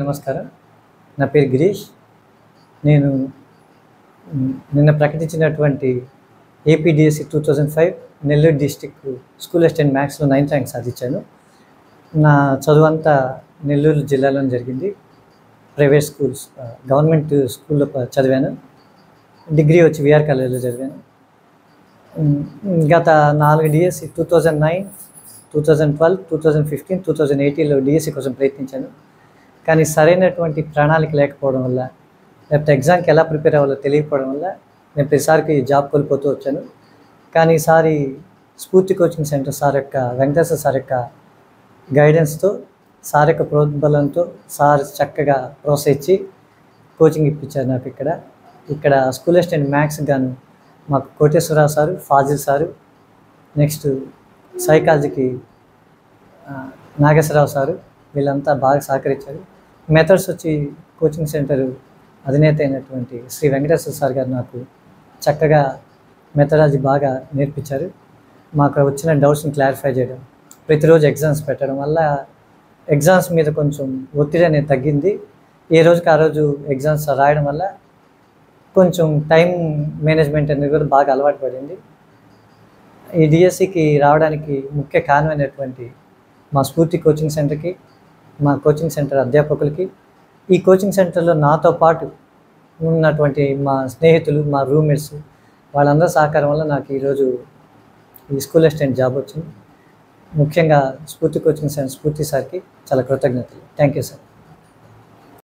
నమస్కారం. నా పేరు గిరీష్. నేను నిన్న ప్రకటించినటువంటి APDSC 2005 Nellore district school assistant మ్యాథ్స్లో 9th ర్యాంక్ సాధించాను. నా చదువంతా నెల్లూరు జిల్లాలో జరిగింది. ప్రైవేట్ స్కూల్స్, గవర్నమెంట్ స్కూల్లో చదివాను. డిగ్రీ వచ్చి విఆర్ కాలేజీలో చదివాను. గత 4 డిఎస్సి 2009, 2012, 2015, 2018లో డిఎస్సి కోసం ప్రయత్నించాను. కానీ సరైనటువంటి ప్రణాళిక లేకపోవడం వల్ల, లేకపోతే ఎగ్జామ్కి ఎలా ప్రిపేర్ అవ్వాలో తెలియకపోవడం వల్ల నేను ప్రతిసారికి జాబ్ కోల్పోతూ వచ్చాను. కానీ ఈసారి స్ఫూర్తి కోచింగ్ సెంటర్ సార్ యొక్క వెంకటేశ్వర సార్ యొక్క గైడెన్స్తో, సార్ యొక్క ప్రోద్బలంతో సార్ చక్కగా ప్రోత్సహించి కోచింగ్ ఇప్పించారు నాకు. ఇక్కడ స్కూల్ అసిస్టెంట్ మ్యాథ్స్ గాను మాకు Koteswara Rao sir, Fazil sir, next సైకాలజీకి నాగేశ్వరరావు సారు, వీళ్ళంతా బాగా సహకరించారు. మెథడ్స్ వచ్చి కోచింగ్ సెంటర్ అధినేత అయినటువంటి శ్రీ వెంకటేశ్వర సార్ గారు నాకు చక్కగా మెథడాలజీ బాగా నేర్పించారు. మాకు వచ్చిన డౌట్స్ని క్లారిఫై చేయడం, ప్రతిరోజు ఎగ్జామ్స్ పెట్టడం వల్ల ఎగ్జామ్స్ మీద కొంచెం ఒత్తిడి అనేది తగ్గింది. ఏ రోజుకి ఆ రోజు ఎగ్జామ్స్ రాయడం వల్ల కొంచెం టైం మేనేజ్మెంట్ అనేది కూడా బాగా అలవాటు పడింది. ఈ డిఎస్సికి రావడానికి ముఖ్య కారణమైనటువంటి మా స్ఫూర్తి కోచింగ్ సెంటర్కి, మా కోచింగ్ సెంటర్ అధ్యాపకులకి, ఈ కోచింగ్ సెంటర్లో నాతో పాటు ఉన్నటువంటి మా స్నేహితులు, మా రూమ్మేట్స్, వాళ్ళందరి సహకారం వల్ల నాకు ఈరోజు ఈ స్కూల్ అసిస్టెంట్ జాబ్ వచ్చింది. ముఖ్యంగా స్ఫూర్తి కోచింగ్ సెంటర్ స్ఫూర్తి సార్కి చాలా కృతజ్ఞతలు. Thank you sir.